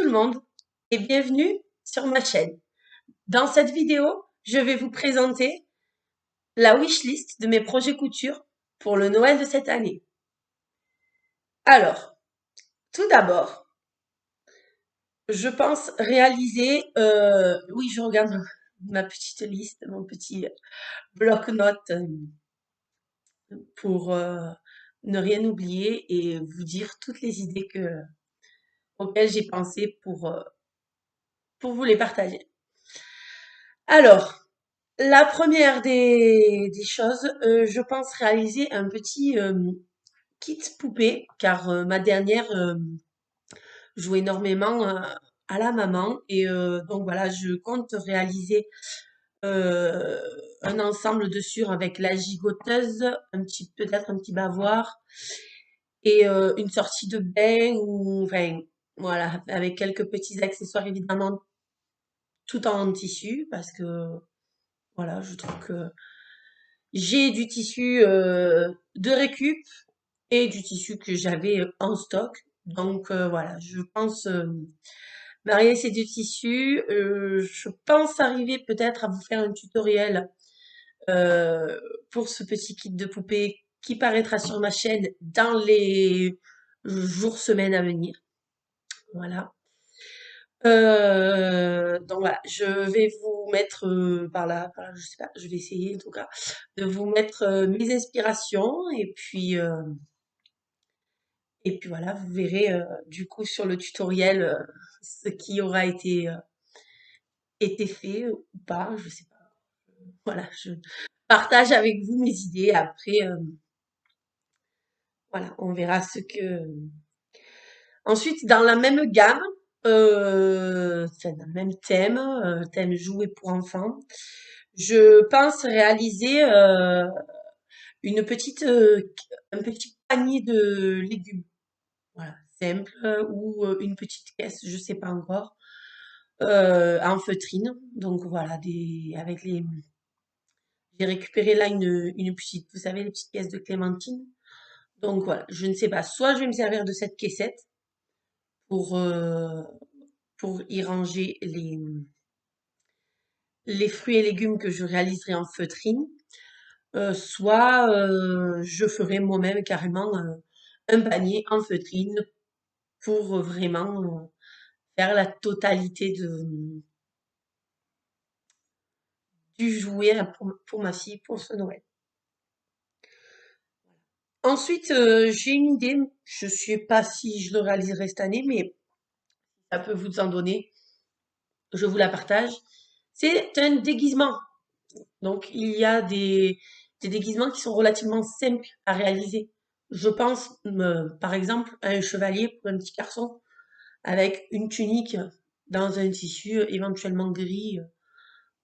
le monde et bienvenue sur ma chaîne. Dans cette vidéo, je vais vous présenter la wishlist de mes projets couture pour le Noël de cette année. Alors, tout d'abord, je pense réaliser, oui, je regarde ma petite liste, mon petit bloc-notes pour ne rien oublier et vous dire toutes les idées auxquelles j'ai pensé pour vous les partager. Alors, la première des choses, je pense réaliser un petit kit poupée, car ma dernière joue énormément à la maman. Et donc voilà, je compte réaliser euh, un ensemble dessus avec la gigoteuse, peut-être un petit bavoir et une sortie de bain ou enfin voilà, avec quelques petits accessoires évidemment tout en tissu parce que voilà, je trouve que j'ai du tissu de récup et du tissu que j'avais en stock. Donc voilà, je pense marier ces deux tissus. Je pense arriver peut-être à vous faire un tutoriel euh, pour ce petit kit de poupée qui paraîtra sur ma chaîne dans les jours, semaines à venir. Voilà. Donc voilà, je vais vous mettre je sais pas, je vais essayer en tout cas de vous mettre mes inspirations et puis voilà, vous verrez du coup sur le tutoriel ce qui aura été fait ou pas, je sais pas. Voilà, je partage avec vous mes idées. Après, voilà, on verra ce que. Ensuite, dans la même gamme, enfin, dans le même thème, thème jouet pour enfants. Je pense réaliser un petit panier de légumes, voilà, simple, ou une petite caisse, je sais pas encore, en feutrine. Donc voilà, j'ai récupéré là une petite, vous savez, les petites caisses de clémentine. Donc voilà, je ne sais pas, soit je vais me servir de cette caissette pour, euh, pour y ranger les fruits et légumes que je réaliserai en feutrine. Soit je ferai moi-même carrément un panier en feutrine pour vraiment faire la totalité du jouet là, pour ma fille pour ce Noël. Ensuite, j'ai une idée, je sais pas si je le réaliserai cette année, mais ça peut vous en donner, je vous la partage. C'est un déguisement. Donc, il y a des déguisements qui sont relativement simples à réaliser. Je pense, par exemple, à un chevalier pour un petit garçon avec une tunique dans un tissu éventuellement gris.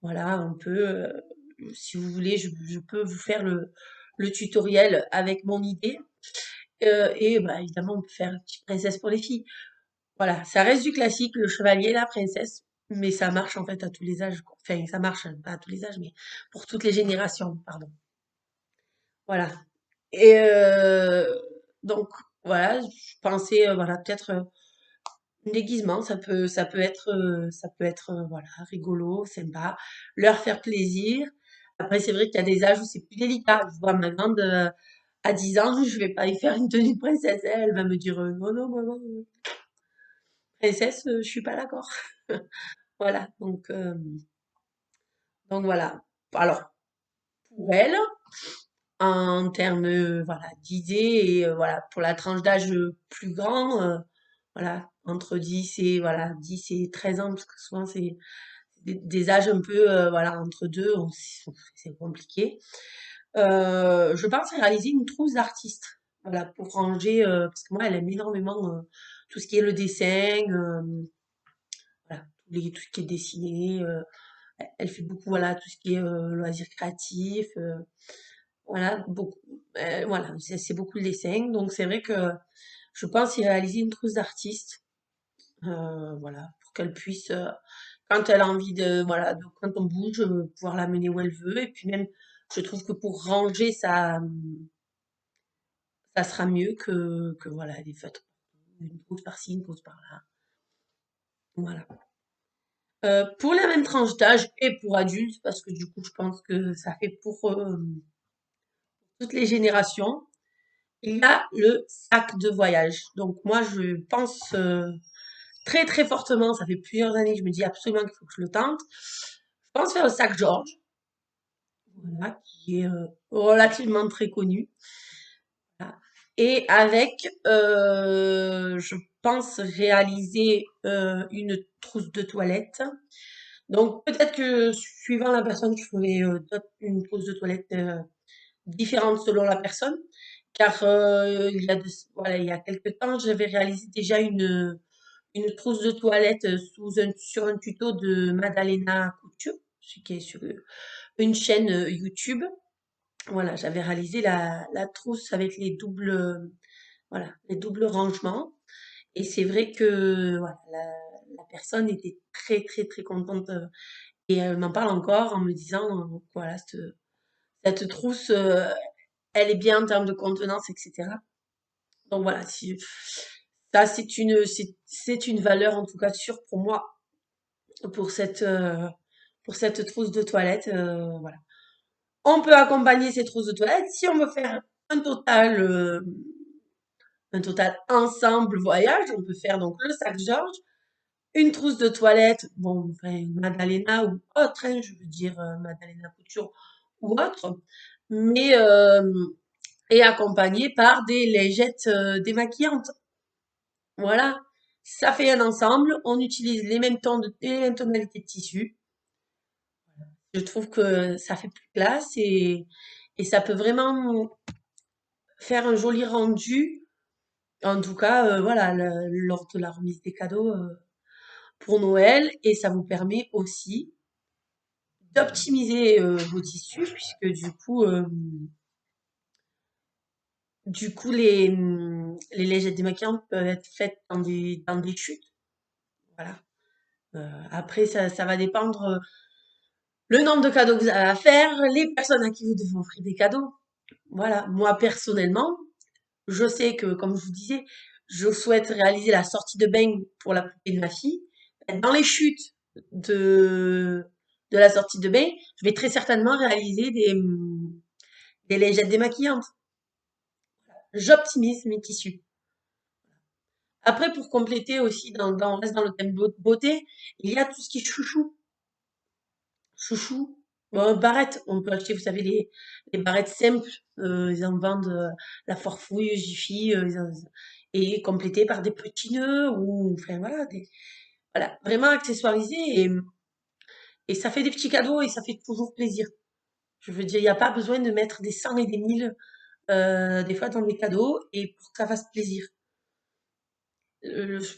Voilà, on peut, si vous voulez, je peux vous faire le tutoriel avec mon idée. Et bah, évidemment, on peut faire une petite princesse pour les filles. Voilà, ça reste du classique, le chevalier, la princesse, mais ça marche en fait à tous les âges, quoi. Enfin, ça marche pas à tous les âges, mais pour toutes les générations, pardon. Voilà. Et donc voilà, je pensais voilà peut-être un déguisement, ça peut être voilà rigolo, sympa, leur faire plaisir. Après c'est vrai qu'il y a des âges où c'est plus délicat. Je vois ma grande à 10 ans, je vais pas y faire une tenue de princesse. Elle va me dire non non maman, princesse, je suis pas d'accord. Voilà donc voilà. Alors pour elle, en termes voilà d'idées et voilà pour la tranche d'âge plus grand, voilà entre 10 et voilà 10 et 13 ans parce que souvent c'est des âges un peu voilà entre deux, c'est compliqué. Je pense réaliser une trousse d'artiste, voilà pour ranger parce que moi elle aime énormément tout ce qui est le dessin, voilà tout ce qui est dessiné. Elle fait beaucoup voilà tout ce qui est loisirs créatifs. Voilà, beaucoup, voilà, c'est beaucoup le dessin. Donc c'est vrai que je pense y réaliser une trousse d'artiste, voilà, pour qu'elle puisse, quand elle a envie voilà, quand on bouge, pouvoir l'amener où elle veut. Et puis même, je trouve que pour ranger, ça, sera mieux que voilà, des feutres. Une pause par-ci, une pause par-là. Voilà. Pour la même tranche d'âge et pour adultes, parce que du coup, je pense que ça fait pour toutes les générations, il y a le sac de voyage. Donc moi, je pense très très fortement, ça fait plusieurs années que je me dis absolument qu'il faut que je le tente. Je pense faire le sac George, voilà, qui est relativement très connu. Voilà. Et avec, je pense réaliser une trousse de toilette. Donc peut-être que suivant la personne, je ferai une trousse de toilette différente selon la personne. Car voilà, il y a quelque temps, j'avais réalisé déjà une trousse de toilette sur un tuto de Madalena Couture, qui est sur une chaîne YouTube. Voilà, j'avais réalisé la trousse avec voilà, les doubles rangements. Et c'est vrai que voilà, la personne était très, très, très contente. Et elle m'en parle encore en me disant, voilà, cette trousse, elle est bien en termes de contenance, etc. Donc voilà, si, ça c'est une valeur en tout cas sûre pour moi pour pour cette trousse de toilette. Voilà. On peut accompagner ces trousses de toilette si on veut faire un total, euh, un total ensemble voyage. On peut faire donc le sac Georges, une trousse de toilette, bon, enfin, Madalena ou autre, hein, je veux dire Madalena Couture ou autre, mais et accompagné par des lingettes démaquillantes. Voilà, ça fait un ensemble. On utilise les mêmes tonalités de tissu. Je trouve que ça fait plus classe et ça peut vraiment faire un joli rendu. En tout cas, voilà, lors de la remise des cadeaux pour Noël. Et ça vous permet aussi d'optimiser vos tissus puisque du coup les lingettes démaquillantes peuvent être faites dans des chutes. Voilà. Après, ça va dépendre le nombre de cadeaux que vous avez à faire, les personnes à qui vous devez offrir des cadeaux. Voilà. Moi, personnellement, je sais que, comme je vous disais, je souhaite réaliser la sortie de bain pour la poupée de ma fille. Dans les chutes de, de la sortie de bain, je vais très certainement réaliser des lingettes démaquillantes. J'optimise mes tissus. Après, pour compléter aussi, on reste dans le thème beauté, il y a tout ce qui est chouchou. Chouchou. Bon, barrettes, on peut acheter, vous savez, les barrettes simples. Ils en vendent la Forfouille, Jiffy, et complétées par des petits nœuds ou, enfin voilà, voilà, vraiment accessoirisé et ça fait des petits cadeaux et ça fait toujours plaisir. Je veux dire, il n'y a pas besoin de mettre des cents et des mille des fois dans les cadeaux et pour que ça fasse plaisir.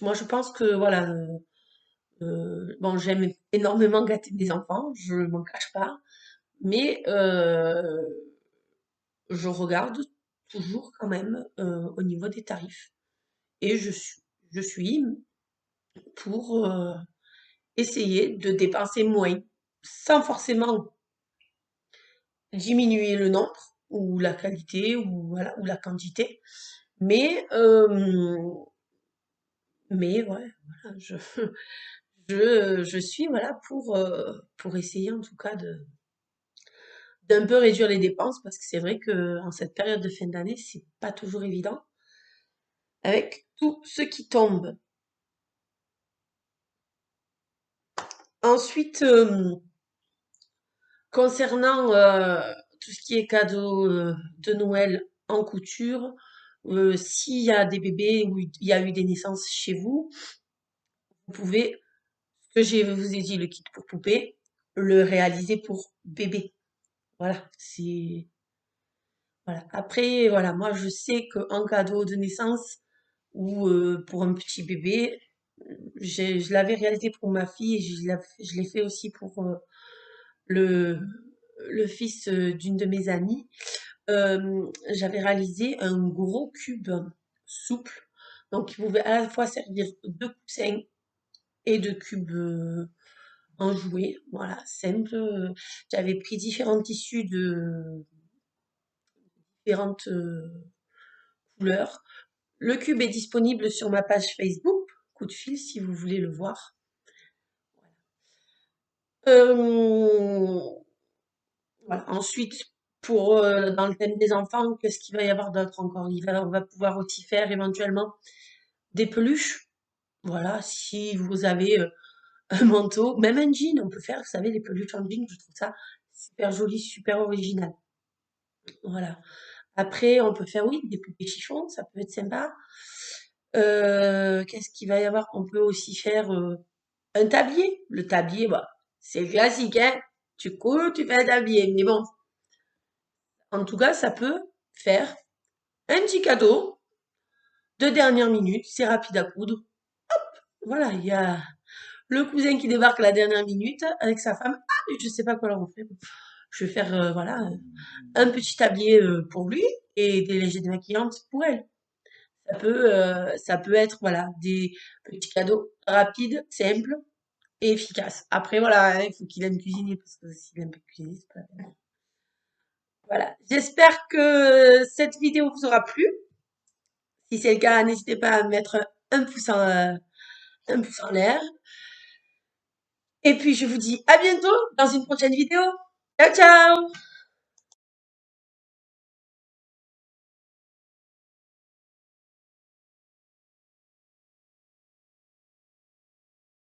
Moi, je pense que voilà, bon, j'aime énormément gâter mes enfants, je m'en cache pas, mais je regarde toujours quand même au niveau des tarifs et je suis pour essayer de dépenser moins sans forcément diminuer le nombre ou la qualité ou voilà ou la quantité, mais ouais, voilà, je suis voilà pour essayer en tout cas de d'un peu réduire les dépenses parce que c'est vrai que en cette période de fin d'année, c'est pas toujours évident avec tout ce qui tombe. Ensuite, concernant tout ce qui est cadeau de Noël en couture, s'il y a des bébés ou il y a eu des naissances chez vous, vous pouvez, ce que je vous ai dit, le kit pour poupée, le réaliser pour bébé. Voilà, c'est voilà. Après, voilà, moi je sais qu'en cadeau de naissance ou pour un petit bébé, je l'avais réalisé pour ma fille et je l'ai fait aussi pour le, le fils d'une de mes amies. J'avais réalisé un gros cube souple, donc il pouvait à la fois servir de coussin et de cube en jouet. Voilà, simple. J'avais pris différents tissus de différentes couleurs. Le cube est disponible sur ma page Facebook, coup de fil si vous voulez le voir. Euh, voilà. Ensuite, dans le thème des enfants, qu'est-ce qu'il va y avoir d'autre encore? On va pouvoir aussi faire éventuellement des peluches. Voilà, si vous avez un manteau, même un jean, on peut faire, vous savez, les peluches en jean, je trouve ça super joli, super original. Voilà. Après, on peut faire, oui, des poupées chiffon, ça peut être sympa. Qu'est-ce qu'il va y avoir? On peut aussi faire un tablier. Le tablier, bah, c'est le classique, hein. Tu couds, tu fais un tablier. Mais bon, en tout cas, ça peut faire un petit cadeau de dernière minute. C'est rapide à coudre. Voilà, il y a le cousin qui débarque à la dernière minute avec sa femme. Ah, je sais pas quoi leur offrir. Je vais faire, voilà, un petit tablier pour lui et des légers démaquillantes pour elle. Ça peut être, voilà, des petits cadeaux rapides, simples et efficaces. Après, voilà, hein, il faut qu'il aime cuisiner parce que s'il aime pas cuisiner, c'est pas la peine. Voilà. J'espère que cette vidéo vous aura plu. Si c'est le cas, n'hésitez pas à mettre un pouce en l'air. Et puis, je vous dis à bientôt dans une prochaine vidéo. Ciao, ciao!